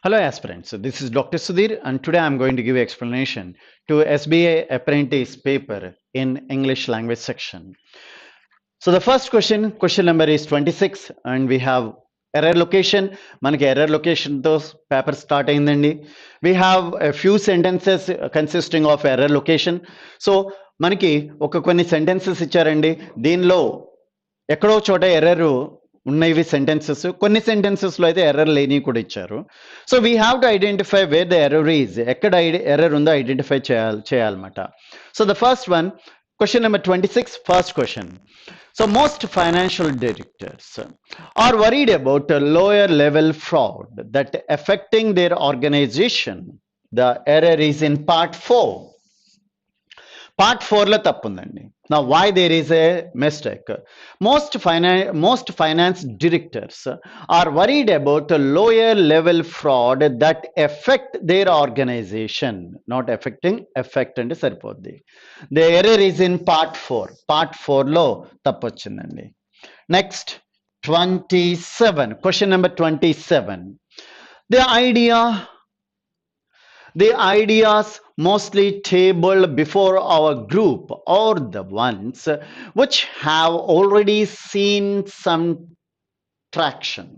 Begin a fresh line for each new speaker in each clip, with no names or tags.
Hello aspirants, this is Dr. Sudhir and today I'm going to give explanation to SBA apprentice paper in English language section. So the first question number is 26 and we have error location. మనకి error location తో paper start అయిందండి. We have a few sentences consisting of error location. So మనకి కొన్ని sentences ఇచ్చారండి. దీనిలో ఎక్కడో చోట error ఉన్నవి సెంటెన్సెస్ కొన్ని సెంటెన్సెస్లో అయితే ఎర్రర్ లేని కూడా ఇచ్చారు. So we have to identify wear the error is, ఎక్కడ ఎర్రర్ ఉందో ఐడెంటిఫై చేయాలన్నమాట. So the first one, question number 26, first question. So most financial directors are worried about a lower level fraud that affecting their organization. The error is in part 4. Part 4 లో తప్పు ఉందండి. Now why there is a mistake? Most finance directors are worried about a lower level fraud that affect their organization. Not affecting, affect అంటే సరిపోద్ది. The error is in part 4. Part 4 లో తప్పు వచ్చిందండి. Next, 27. Question number 27. The ideas mostly tabled before our group are the ones which have already seen some traction.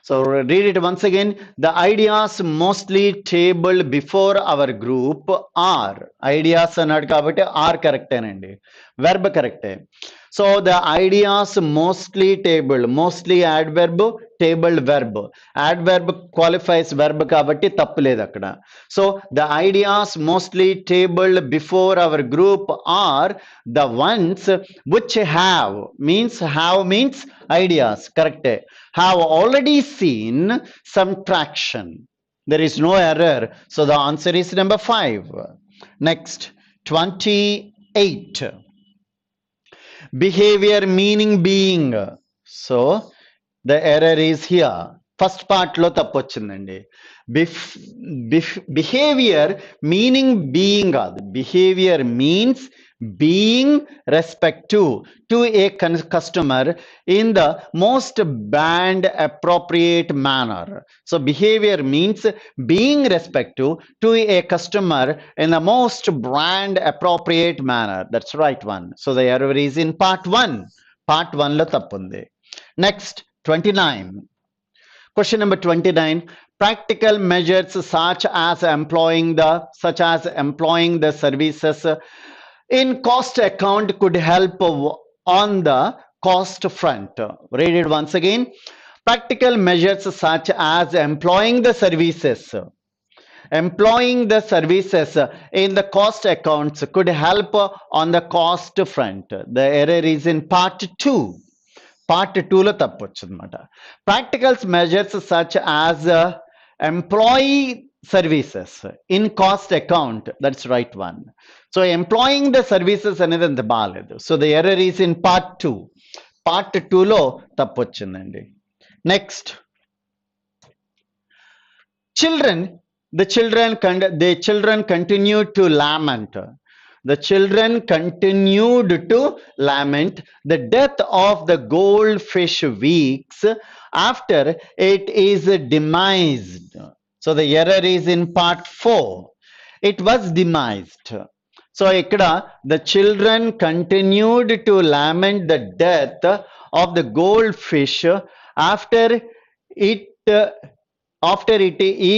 So read it once again. The ideas mostly tabled before our group are. Ideas అన్నాడు కాబట్టి are correct అండి. Verb correct. So the ideas mostly tabled, mostly adverb, tabled verb. Adverb qualifies verb కాబట్టి తప్పు లేదు అక్కడ. So the ideas mostly tabled before our group are the ones which have means ideas, correct, have already seen some traction. There is no error, so the answer is number 5. Next, 28. Behavior meaning being. So the error is here. First part lo tappu వచ్చిందండి. Behavior meaning being కాదు. Behavior means being respect to a customer in the most brand appropriate manner. So behavior means being respect to a customer in the most brand appropriate manner. That's right one. So the error is in part 1. Part 1 lo tappu undi. Next, 29. Question number 29. Practical measures such as employing the services in cost account could help on the cost front. Read it once again. Practical measures such as employing the services in the cost accounts could help on the cost front. The error is in part 2. Part 2 లో తప్పు వచ్చిందన్నమాట. Practicals measures such as employee services in cost account, that's right one. So employing the services అనేది అంత బాగాలేదు. So the error is in part 2. Part 2 లో తప్పు వచ్చిందండి. Next, the children continued to lament. The children continued to lament the death of the goldfish weeks after it is demised. So the error is in part 4. It was demised. So ikkada the children continued to lament the death of the goldfish after it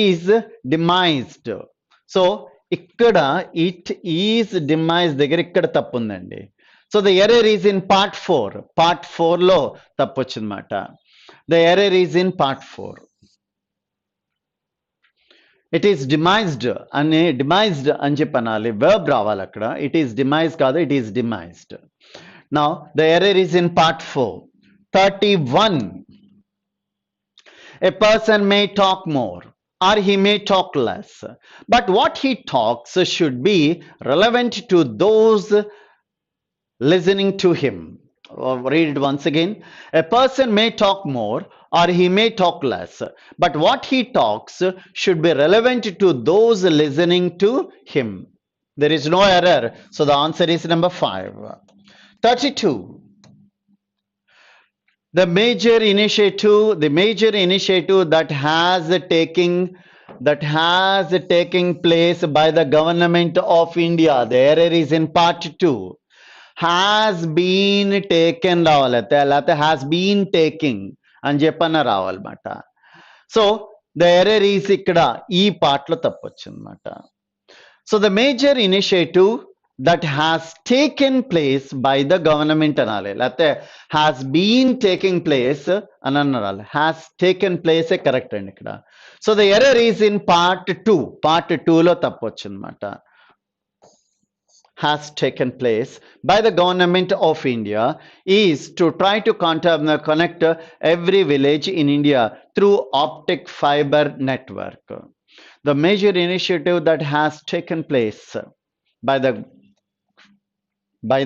is demised. So ఇక్కడ it is demise దగ్గర ఇక్కడ తప్పు ఉందండి. So the error is in part 4. Part 4 లో తప్పు వచ్చిందన్నమాట. The error is in part 4. It is demised అని చెప్పి అనాలి. వర్బ్ రావాలి అక్కడ. ఇట్ ఈస్ డిమైజ్ కాదు, it is demised. Now the error is in part 4. 31. A person may talk more or he may talk less, but what he talks should be relevant to those listening to him. Read it once again. A person may talk more or he may talk less, but what he talks should be relevant to those listening to him. There is no error, so the answer is number 5. 32. the major initiative that has taking place by the government of India. The error is in part 2. has been taken రావాలి లేకపోతే has been taking అని చెప్పన్న రావాలన్నమాట. So the error is ఇక్కడ ఈ పార్ట్లో తప్పు వచ్చిందన్నమాట. So the major initiative that has taken place by the government అనాలి లేకపోతే has been taking place అని అనాలి. has taken place కరెక్ట్ అండి ఇక్కడ. So the error is in part 2. Part 2లో తప్పు వచ్చిందన్నమాట. has taken place by the government of India is to try to connect every village in India through optic fiber network. The major initiative that has taken place by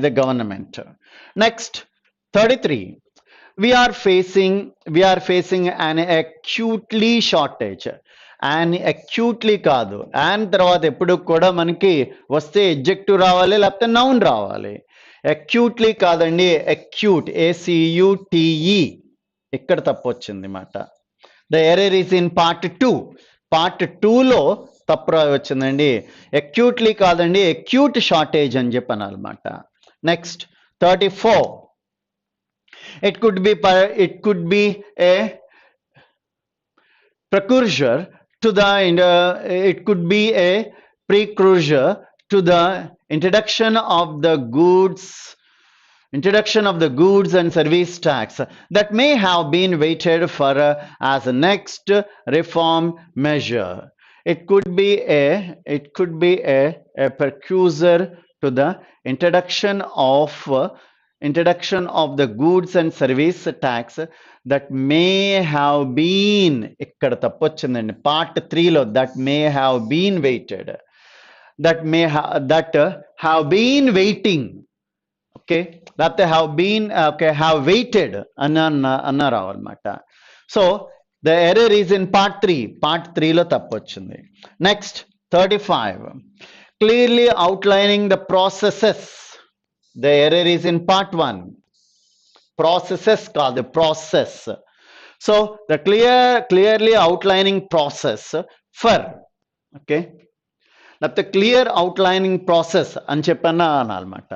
the government. Next, 33. We are facing an acutely shortage. And acutely కాదు, and తర్వాత ఎప్పుడు కూడా మనకి వస్తే adjective రావాలి లేకపోతే noun రావాలి. Acutely కాదండి, అక్యూట్ ACUTE ఇక్కడ తప్పు వచ్చింది అన్నమాట. The error is in part 2. Part 2లో తప్పు వచ్చిందండి. అక్యూట్లీ కాదండి, అక్యూట్ షార్టేజ్ అని చెప్పనమాట. Next 34. It could be a precursor to the it could be a precursor to the introduction of the goods and service tax that may have been waited for as a next reform measure. It could be a precursor to the introduction of the goods and service tax that may have been ఇక్కడ తప్పు వచ్చిందండి. Part 3లో that may have been waited, that have been waiting, okay లేకపోతే have waited అన్న రావాలన్నమాట. So the error is in part 3. Part 3లో తప్పు వచ్చింది. Next 35. Clearly outlining the processes. The error is in part 1. Processes called the process. So the clearly outlining process for, okay, that the clear outlining process అని చెప్పన్నా అన్నమాట.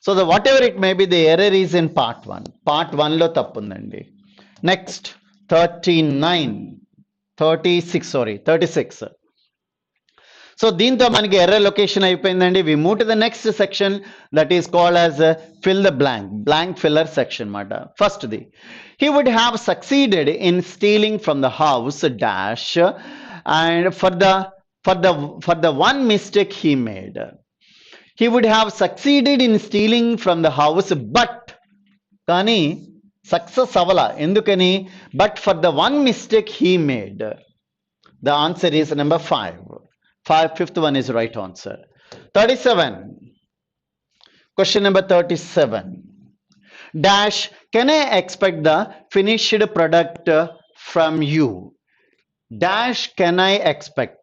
So the whatever it may be, the error is in part 1. Part 1లో తప్పు ఉందండి. Next 36. So దీంతో మనకి error location అయిపోయిందండి. We move to the next section that is called as fill the blank filler section అన్నమాట. First the he would have succeeded in stealing from the house dash and for the one mistake he made. He would have succeeded in stealing from the house but కానీ success అవ్వాల ఎందుకని? but for the one mistake he made. The answer is number 5. Fifth one is right answer. 37. Question number 37. Dash, can I expect the finished product from you? Dash, can I expect?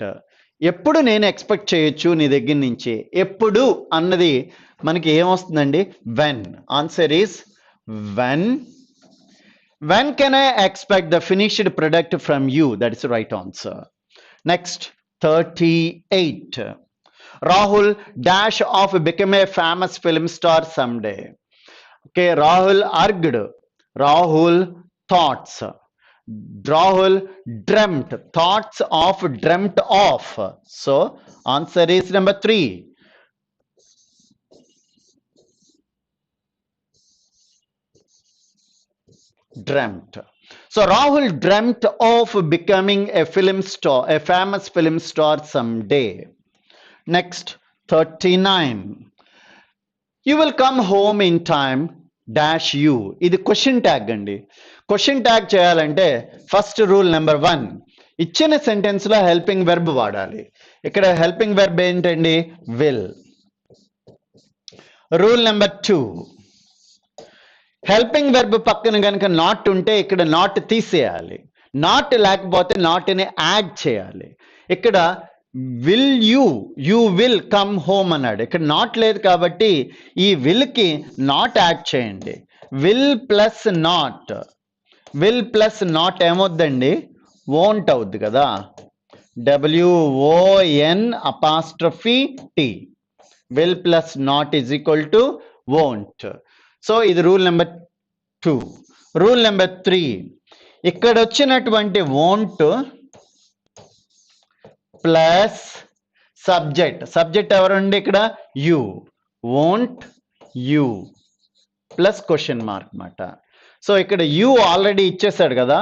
ఎప్పుడు నేను expect చేయొచ్చు నీ దగ్గర నుంచి? ఎప్పుడు అన్నది మనకి ఏమొస్తుందండి? when. Answer is when. When can I expect the finished product from you? That is the right answer. Next 38. Rahul dash of become a famous film star someday. Okay, Rahul urged, Rahul thoughts, Rahul dreamt, thoughts of dreamt of. So answer is number 3. Dreamt. So Rahul dreamt of becoming a famous film star someday. Next 39. You will come home in time dash you. ఇది question tag అండి. Question tag చేయాలంటే first rule number 1, ఇచ్చిన sentence లో helping verb వాడాలి. ఇక్కడ helping verb ఏంటండి? will. Rule number 2, helping verb పక్కన కనుక నాట్ ఉంటే ఇక్కడ నాట్ తీసేయాలి. నాట్ లేకపోతే నాట్ని యాడ్ చేయాలి. ఇక్కడ యూ విల్ కమ్ హోమ్ అన్నాడు. ఇక్కడ నాట్ లేదు కాబట్టి ఈ విల్కి నాట్ యాడ్ చేయండి. Will plus not will plus not ఏమవుద్దండి, వోంట్ అవుద్ది కదా, WON''T. will plus not is equal to won't. So ఇది రూల్ నెంబర్ 2. రూల్ నెంబర్ 3, ఇక్కడ వచ్చినటువంటి won't ప్లస్ సబ్జెక్ట్ ఎవరండి ఇక్కడ, you, won't you plus question mark అన్నమాట. సో ఇక్కడ యు ఆల్రెడీ ఇచ్చేసాడు కదా,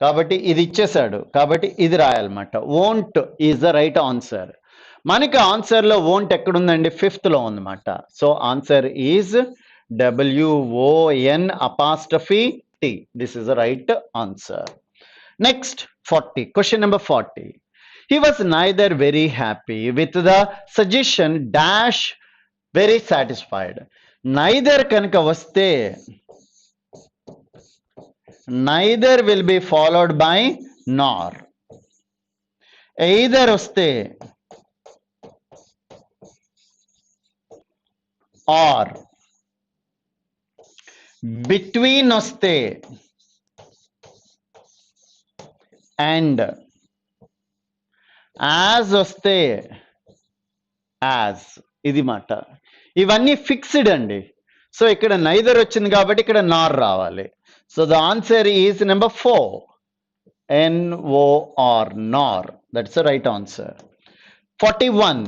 కాబట్టి ఇది ఇచ్చేసాడు, కాబట్టి ఇది రాయాలన్నమాట. won't is the right answer. మనకి ఆన్సర్లో won't ఎక్కడుందండి, 5th లో ఉందన్నమాట. So answer is WON''T. This is the right answer. Next 40, question number 40. He was neither very happy with the suggestion dash very satisfied. Neither కనుక వస్తే neither will be followed by nor. Either వస్తే or. Between వస్తే and. As వస్తే as. ఇది మాట. ఇవన్నీ fixed అండి. So ఇక్కడ నైదర్ వచ్చింది కాబట్టి ఇక్కడ నార్ రావాలి. So the answer is number 4, NOR, nor. That's the right answer. 41.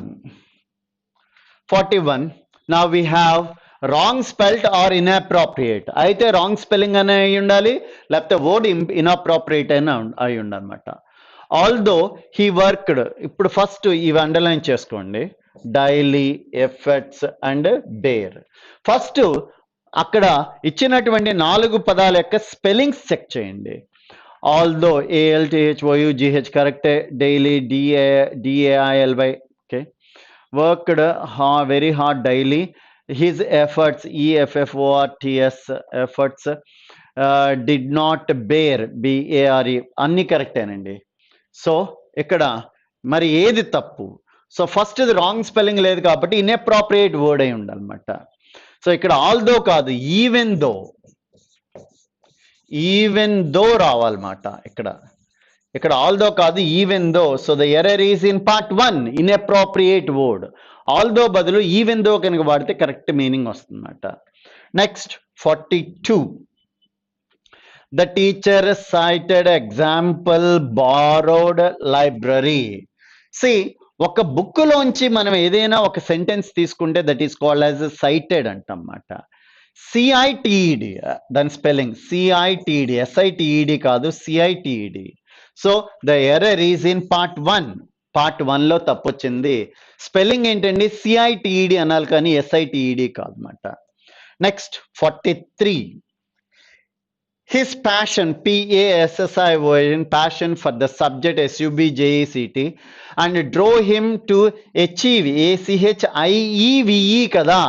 Now we have wrong spelt or inappropriate. అయితే రాంగ్ స్పెల్లింగ్ అనే అయి ఉండాలి, లేకపోతే వర్డ్ ఇన్అప్రోప్రియేట్ అయినా అయి ఉండాలన్నమాట. ఆల్దో హీ వర్క్డ్, ఇప్పుడు ఫస్ట్ ఇవి అండర్లైన్ చేసుకోండి, daily, efforts and bear. First అక్కడ ఇచ్చినటువంటి 4 పదాల యొక్క స్పెల్లింగ్స్ చెక్ చేయండి. ఆల్దో ALTHOUGH కరెక్టే, daily DAILY, okay. Worked very hard, daily. His efforts EFFORTS, efforts. Did not bear BARE, అన్ని కరెక్టేనండి. సో ఇక్కడ మరి ఏది తప్పు? సో ఫస్ట్ ఇది రాంగ్ స్పెల్లింగ్ లేదు కాబట్టి ఇన్అప్రోప్రియేట్ వర్డ్ అయి ఉండాలన్నమాట. సో ఇక్కడ ఆల్దో కాదు, ఈవెన్ దో రావాలన్నమాట. ఇక్కడ ఆల్దో కాదు, even though. So the error is in part 1, inappropriate word. Although బదులు ఈవెన్ దో కనుక వాడితే కరెక్ట్ మీనింగ్ వస్తుందన్నమాట. Next 42. The teacher cited example borrowed library. See, ఒక బుక్ లోంచి మనం ఏదైనా ఒక సెంటెన్స్ తీసుకుంటే that is called as cited అంటన్నమాట. CITED, దాని స్పెల్లింగ్ CITED, SITED కాదు, CITED. So the error is in part 1. Part 1లో తప్పు వచ్చింది. స్పెల్లింగ్ ఏంటండి, CITED అనాలి కానీ SITED కాదన్నమాట. Next 43. His passion, PASSION, passion for the subject SUBJECT, and drove him to achieve, ACHIEVE kada,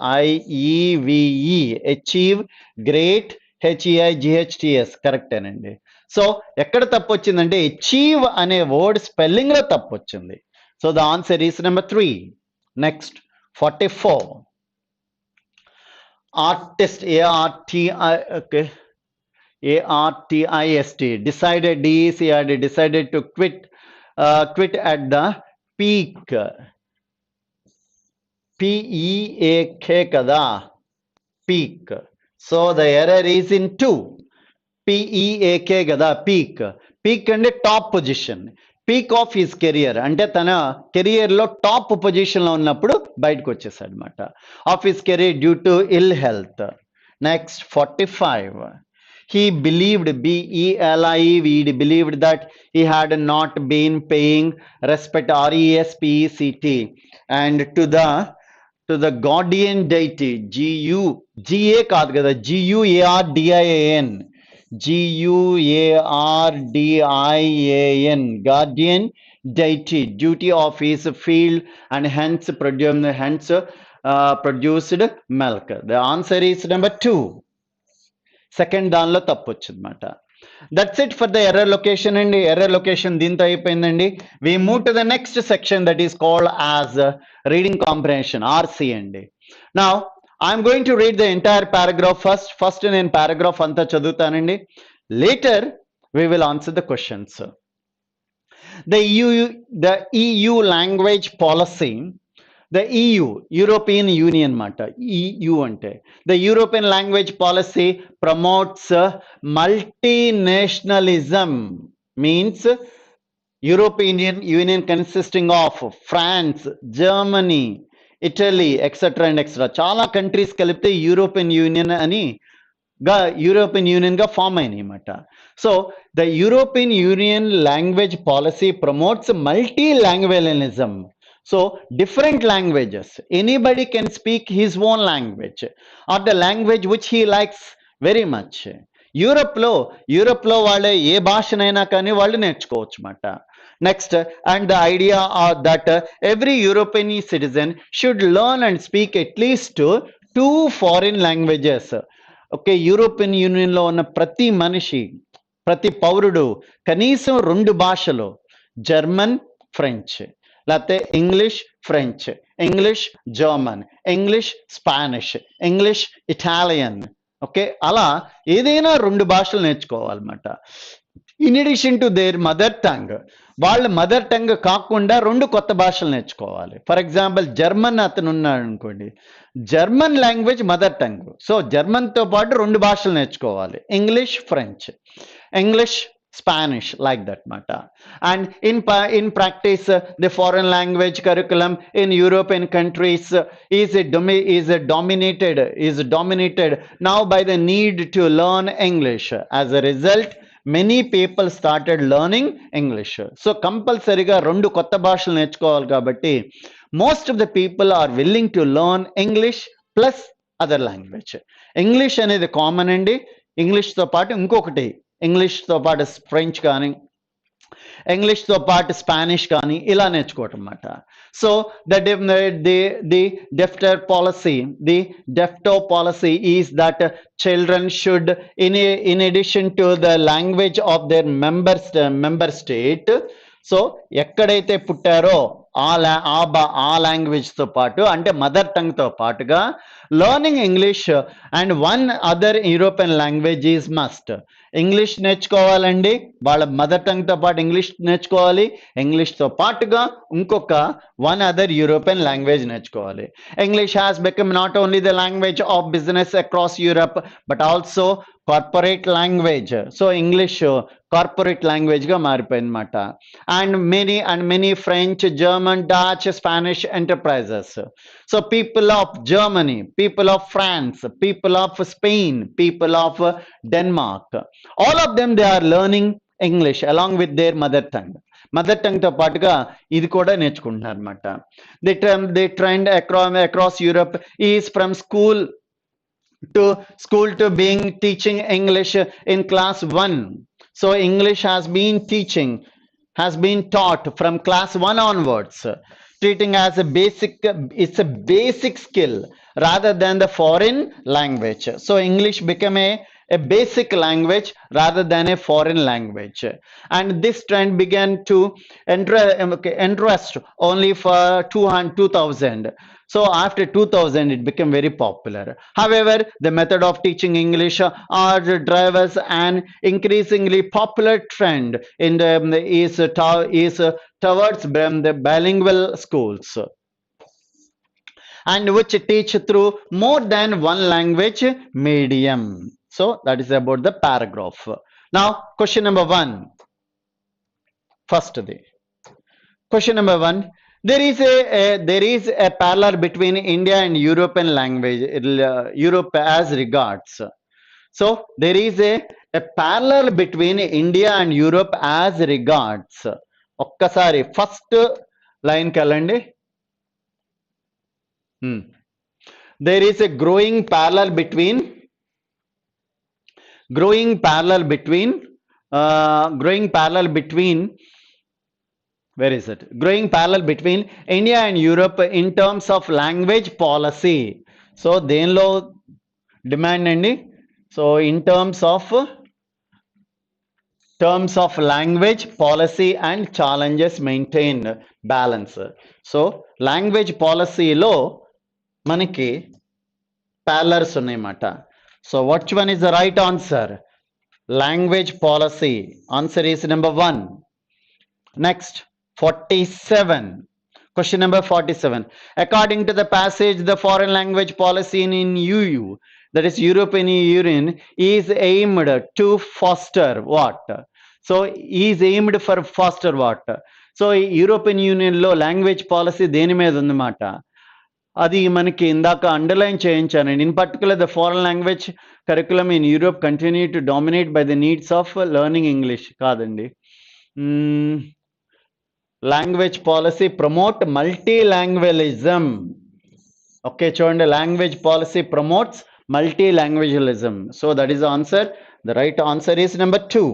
ACHIEVE, achieve great, HEIGHTS, correct అండి. So ఎక్కడ తప్పు వచ్చిందంటే అచీవ్ అనే వర్డ్ స్పెల్లింగ్ లో తప్పు వచ్చింది. So the answer is number 3. Next 44. Artist, okay, ARTIST, decided, DECID, decided to quit at the peak, PEAK kada, peak. So the error is in 2, PEAK kada, peak. Peak and top position, peak of his career, అంటే తన career లో top position లో ఉన్నప్పుడు బయటకు వచ్చేసాడు అనమాట. Of his career due to ill health. Next 45. He believed, BELIEVED, believed that he had not been paying respect, RESPECT, and to the guardian deity, GA కాదు కదా, GUARDIAN, GUARDIAN, guardian deity, duty of his field, and hence produced milk. The answer is number 2. Second దానిలో తప్పు వచ్చిందన్నమాట. That's it for the error location అండి. Error location దీంతో అయిపోయిందండి. We move to the next section that is called as reading comprehension, RC అండి. నా I'm going to read the entire paragraph first. First in paragraph anta chadutanandi. Later we will answer the questions. The EU language policy, the EU, European Union mata, EU ante. The European language policy promotes multinationalism, means European Union consisting of France, Germany, Italy, etc. and etc. చాలా countries కలిపితే European union అని European union గా form అయినాయన్నమాట. So the European union language policy promotes multilingualism. So different languages, anybody can speak his own language or the language which he likes very much. యూరోప్లో వాళ్ళే ఏ భాషనైనా కానీ వాళ్ళు నేర్చుకోవచ్చు అన్నమాట. Next, and the idea that every European citizen should learn and speak at least 2 foreign languages. Okay, European యూనియన్లో ఉన్న ప్రతి మనిషి, ప్రతి పౌరుడు కనీసం 2 భాషలు, జర్మన్, ఫ్రెంచ్, లేకపోతే English French, English German, English Spanish, English Italian, okay, అలా ఏదైనా 2 భాషలు నేర్చుకోవాలన్నమాట. In addition to their mother tongue, వాళ్ళ మదర్ టంగ్ కాకుండా 2 కొత్త భాషలు నేర్చుకోవాలి. ఫర్ ఎగ్జాంపుల్ జర్మన్ అతను ఉన్నాడు అనుకోండి, German language mother tongue, so జర్మన్తో పాటు 2 భాషలు నేర్చుకోవాలి, English French, English Spanish, like that matter. And in practice, the foreign language curriculum in European countries is dominated now by the need to learn English. As a result, many people started learning English. So compulsoryగా 2 కొత్త భాషలు నేర్చుకోవాలి కాబట్టి most of the people are willing to learn English plus other language. English అనేది common అండి. ఇంగ్లీష్తో పాటు ఇంకొకటి, ఇంగ్లీష్తో పాటు French కానీ, ఇంగ్లీష్తో పాటు స్పానిష్ కానీ ఇలా నేర్చుకోవటం అన్నమాట. So the DEFTO policy is that children should, in addition to the language of their member state, so ఎక్కడైతే పుట్టారో ఆ లాంగ్వేజ్తో పాటు, అంటే మదర్ టంగ్తో పాటుగా learning English and 1 other European language is must. English నేర్చుకోవాలండి, వాళ్ళ మదర్ టంగ్తో పాటు ఇంగ్లీష్ నేర్చుకోవాలి, ఇంగ్లీష్తో పాటుగా ఇంకొక 1 అదర్ యూరోపియన్ లాంగ్వేజ్ నేర్చుకోవాలి. English has become not only the language of business across Europe but also corporate language. So English corporate లాంగ్వేజ్గా మారిపోయిందన్నమాట. And many French, German, Dutch, Spanish enterprises. So people of Germany, people of France, people of Spain, people of Denmark, all of them they are learning English along with their mother tongue. Mother టంగ్తో పాటుగా ఇది కూడా నేర్చుకుంటున్నారు అనమాట. The trend across Europe is from school to being teaching English in class 1. So English has been taught from class 1 onwards, treating as it's a basic skill rather than the foreign language. So English became a basic language rather than a foreign language. And this trend began to interest only for 2000. So after 2000, it became very popular. However, the method of teaching English drives an increasingly popular trend in is towards the bilingual schools, and which teach through more than 1 language medium. So that is about the paragraph. Now question number 1. First question number 1. There is a parallel between India and European language, Europe as regards. So there is a parallel between India and Europe as regards. ఒక్కసారి first line కెళ్ళండి. There is a growing parallel between where is it? Growing parallel between India and Europe in terms of language policy. So దేనిలో demand అండి? So in terms of language policy and challenges maintained balance. So language policy లో మనకి పాలర్స్ ఉన్నాయన్నమాట. So which one is the right answer? Language policy. Answer is number 1. Next, 47. Question number 47. According to the passage, the foreign language policy in EU, that is European Union, is aimed to foster what? So, is aimed for foster what? So European యూనియన్లో language policy దేని మీద ఉందన్నమాట. అది మనకి ఇందాక underline చేయించానండి. In particular the foreign language curriculum in Europe continue to dominate by the needs of learning English కాదండి. Language policy promote multilingualism. Okay చూడండి, language policy promotes multilingualism. So that is the answer. The right answer is number 2.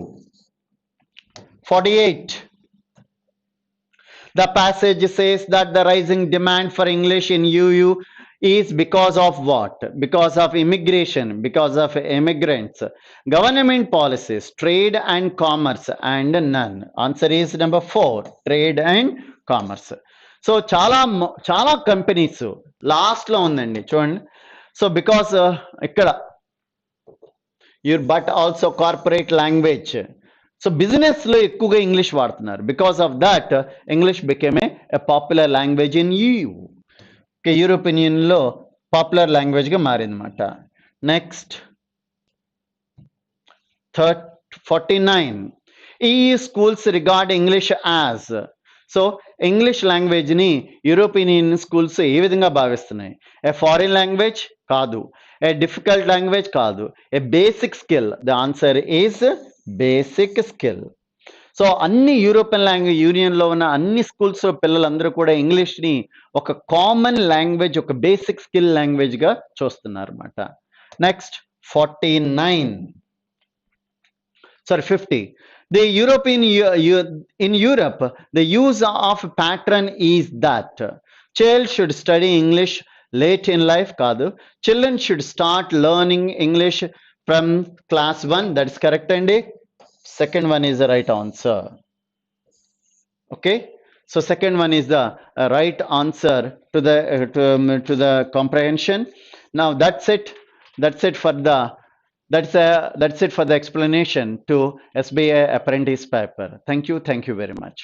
48. The passage says that the rising demand for English in EU is because of what? Because of immigration, because of immigrants, government policies, trade and commerce, and none. Answer is number 4. Trade and commerce. So చాలా companies last లో ఉందండి చూడండి. So because ఇక్కడ but also corporate language. So business లో ఎక్కువగా English వాడుతున్నారు. Because of that English became a popular language in EU. European union లో popular language గా మారిందన్నమాట. Next 49. EU schools regard English as. So English language ని European union schools ఏ విధంగా భావిస్తున్నాయి? ఏ ఫారిన్ లాంగ్వేజ్ కాదు, ఏ డిఫికల్ట్ లాంగ్వేజ్ కాదు, a basic skill. The answer is basic skill. So అన్ని యూరోపియన్ లాంగ్వేజ్ యూనియన్ లో ఉన్న అన్ని స్కూల్స్ పిల్లలందరూ కూడా ఇంగ్లీష్ ని ఒక కామన్ లాంగ్వేజ్, ఒక బేసిక్ స్కిల్ లాంగ్వేజ్ గా చూస్తున్నారు అన్నమాట. Next 49. Sorry, 50. The European in Europe, the use of pattern is that child should study English late in life. Kadu. Children should start learning English from class 1. That is correct, Andy. Second one is the right answer. Okay. So second one is the right answer to the comprehension. Now that's it. That's it for the explanation to SBA apprentice paper. Thank you very much.